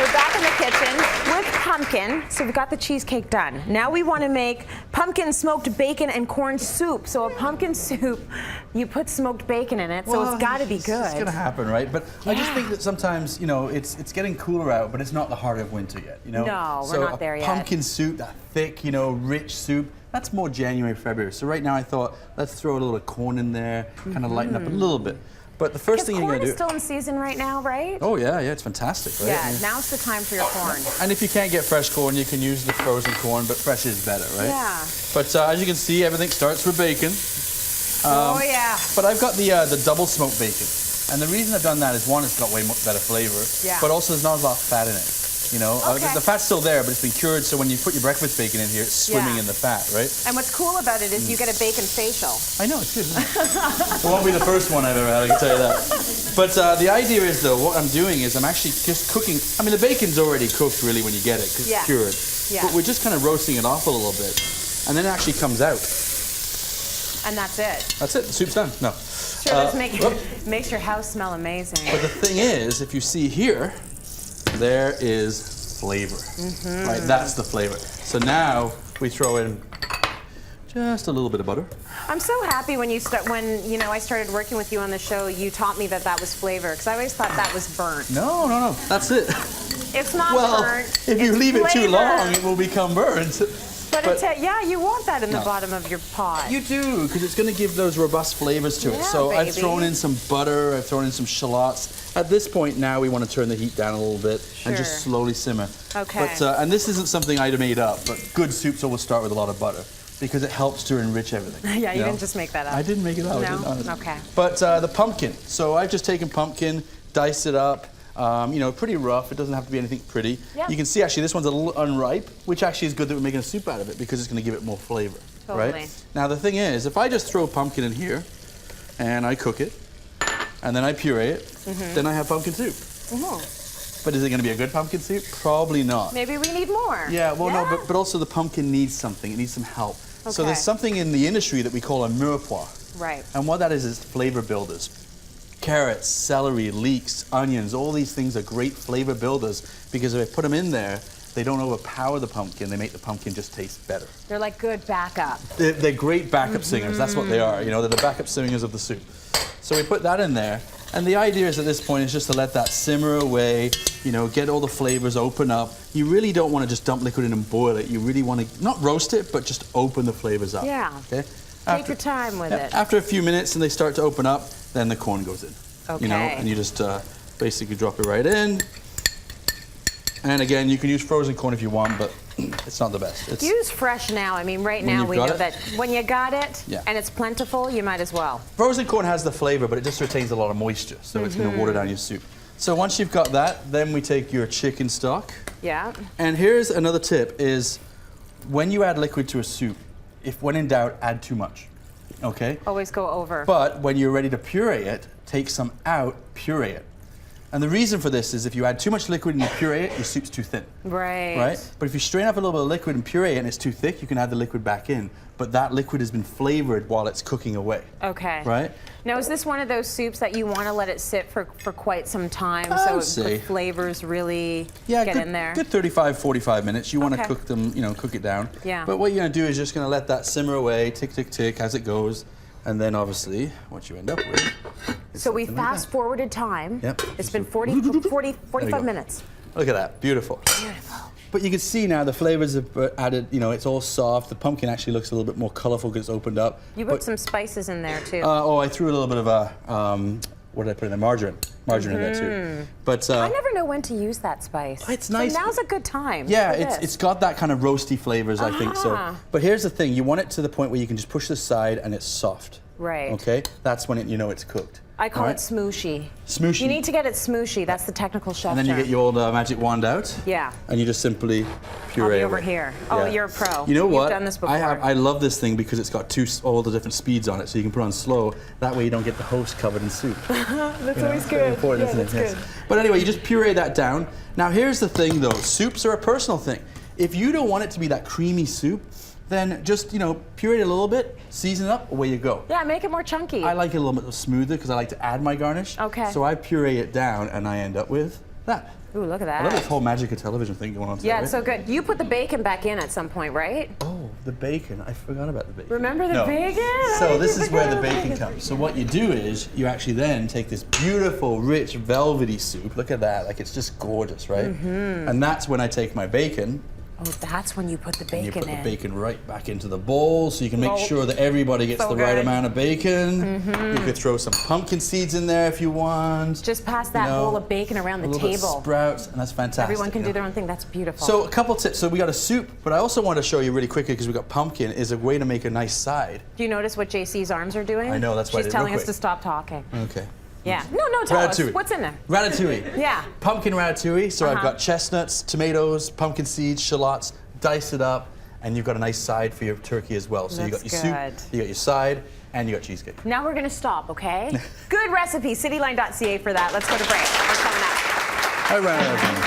we're back in the kitchen with pumpkin. So we've got the cheesecake done. Now we want to make pumpkin smoked bacon and corn soup. So a pumpkin soup, you put smoked bacon in it, so it's got to be good. It's gonna happen, right? But I just think that sometimes, you know, it's getting cooler out, but it's not the heart of winter yet. You know. No, we're not there yet. Pumpkin soup, that thick, you know, rich soup. That's more January, February. So right now I thought, let's throw a little corn in there, kind of lighten up a little bit. But the first thing you're going to do... corn is still in season right now, right? Oh, yeah, it's fantastic, right? Yeah, now's the time for your corn. And if you can't get fresh corn, you can use the frozen corn, but fresh is better, right? Yeah. But as you can see, everything starts with bacon. Oh, yeah. But I've got the double smoked bacon. And the reason I've done that is, one, it's got way much better flavor, but also there's not a lot of fat in it. You know, the fat's still there, but it's been cured, so when you put your breakfast bacon in here, it's swimming in the fat, right? And what's cool about it is you get a bacon facial. I know, it's good, isn't it? It won't be the first one I've ever had, I can tell you that. But the idea is, though, what I'm doing is I'm actually just cooking. I mean, the bacon's already cooked, really, when you get it, because it's cured. But we're just kind of roasting it off a little bit. And then it actually comes out. And that's it. That's it, the soup's done. No. Sure does makes your house smell amazing. But the thing is, if you see here, there is flavor, right? That's the flavor. So now we throw in just a little bit of butter. I'm so happy when you know I started working with you on the show. You taught me that was flavor, because I always thought that was burnt. No, that's it. It's not burnt. If you leave it too long, it will become burnt. But yeah, you want that in the bottom of your pot. You do, because it's going to give those robust flavors to it. So I've thrown in some butter, I've thrown in some shallots. At this point now, we want to turn the heat down a little bit and just slowly simmer. Okay. But, and this isn't something I made up, but good soups always start with a lot of butter, because it helps to enrich everything. Yeah, you didn't just make that up. I didn't make it up. No? Okay. But the pumpkin. So I've just taken pumpkin, diced it up. You know, pretty rough. It doesn't have to be anything pretty. You can see actually this one's a little unripe, which actually is good that we're making a soup out of it, because it's going to give it more flavor. Right? Now the thing is, if I just throw pumpkin in here and I cook it and then I puree it, then I have pumpkin soup. But is it going to be a good pumpkin soup? Probably not. Maybe we need more. Yeah, well, no, but also the pumpkin needs something. It needs some help. So there's something in the industry that we call a mirepoix. Right. And what that is flavor builders. Carrots, celery, leeks, onions, all these things are great flavor builders, because if I put them in there, they don't overpower the pumpkin, they make the pumpkin just taste better. They're like good backup. They're great backup singers, that's what they are, you know, they're the backup singers of the soup. So we put that in there, and the idea is at this point is just to let that simmer away, you know, get all the flavors open up. You really don't want to just dump liquid in and boil it, you really want to, not roast it, but just open the flavors up. Yeah. Okay? Take your time with it. After a few minutes and they start to open up, then the corn goes in. You know, and you just basically drop it right in. And again, you can use frozen corn if you want, but it's not the best. Use fresh now. I mean, right now we know that when you got it and it's plentiful, you might as well. Frozen corn has the flavor, but it just retains a lot of moisture, so it's going to water down your soup. So once you've got that, then we take your chicken stock. Yeah. And here's another tip is, when you add liquid to a soup, if when in doubt, add too much. Okay? Always go over. But when you're ready to puree it, take some out, puree it. And the reason for this is if you add too much liquid and you puree it, your soup's too thin. Right? But if you strain up a little bit of liquid and puree it and it's too thick, you can add the liquid back in. But that liquid has been flavored while it's cooking away. Okay. Right? Now, is this one of those soups that you want to let it sit for quite some time so the flavors really get in there? Good 35, 45 minutes. You want to cook them, you know, cook it down. Yeah. But what you're going to do is just going to let that simmer away, tick, tick, tick, as it goes. And then obviously, what you end up with. So we fast forwarded time. Yep. It's been 45 minutes. Look at that, beautiful. Beautiful. But you can see now the flavors have added, you know, it's all soft. The pumpkin actually looks a little bit more colorful because it's opened up. You put some spices in there too. Oh, I threw a little bit of what did I put in there? Margarine. Margarine in there too. But I never know when to use that spice. It's nice. So now's a good time. Yeah, it's got that kind of roasty flavors, I think so. But here's the thing, you want it to the point where you can just push this side and it's soft. Right. Okay? That's when you know it's cooked. I call it smooshy. Smooshy. You need to get it smooshy. That's the technical chef term. And then you get your old magic wand out. Yeah. And you just simply puree. I'll be over here. Oh, you're a pro. You know what? You've done this before. I love this thing because it's got all the different speeds on it, so you can put on slow. That way you don't get the host covered in soup. That's always good. Important, isn't it? Yes. But anyway, you just puree that down. Now here's the thing though, soups are a personal thing. If you don't want it to be that creamy soup, then just, you know, puree it a little bit, season it up, away you go. Yeah, make it more chunky. I like it a little bit smoother because I like to add my garnish. Okay. So I puree it down and I end up with that. Ooh, look at that. I love this whole magic of television thing going on today. Yeah, it's so good. You put the bacon back in at some point, right? Oh, the bacon. I forgot about the bacon. Remember the bacon? So this is where the bacon comes. So what you do is you actually then take this beautiful, rich, velvety soup. Look at that. Like, it's just gorgeous, right? And that's when I take my bacon. Oh, that's when you put the bacon in. And you put the bacon right back into the bowl so you can make sure that everybody gets So the right good. amount of bacon. You could throw some pumpkin seeds in there if you want. Just pass that bowl of bacon around the a little bit table. of sprouts, and that's fantastic. Everyone can do their own thing. That's beautiful. So a couple tips. So we got a soup, but I also want to show you really quickly, because we got pumpkin, is a way to make a nice side. Do you notice what JC's arms are doing? I know, that's why I She's did it real telling us quick. to stop talking. Okay. Yeah. No, tell us. Ratatouille. What's in there? Ratatouille. Yeah. Pumpkin ratatouille. So I've got chestnuts, tomatoes, pumpkin seeds, shallots, dice it up, and you've got a nice side for your turkey as well. So you got your That's soup, you got your side, and you got cheesecake. Now we're going to stop, okay? Good recipe. Cityline.ca for that. Let's go to break. We're coming up. All right.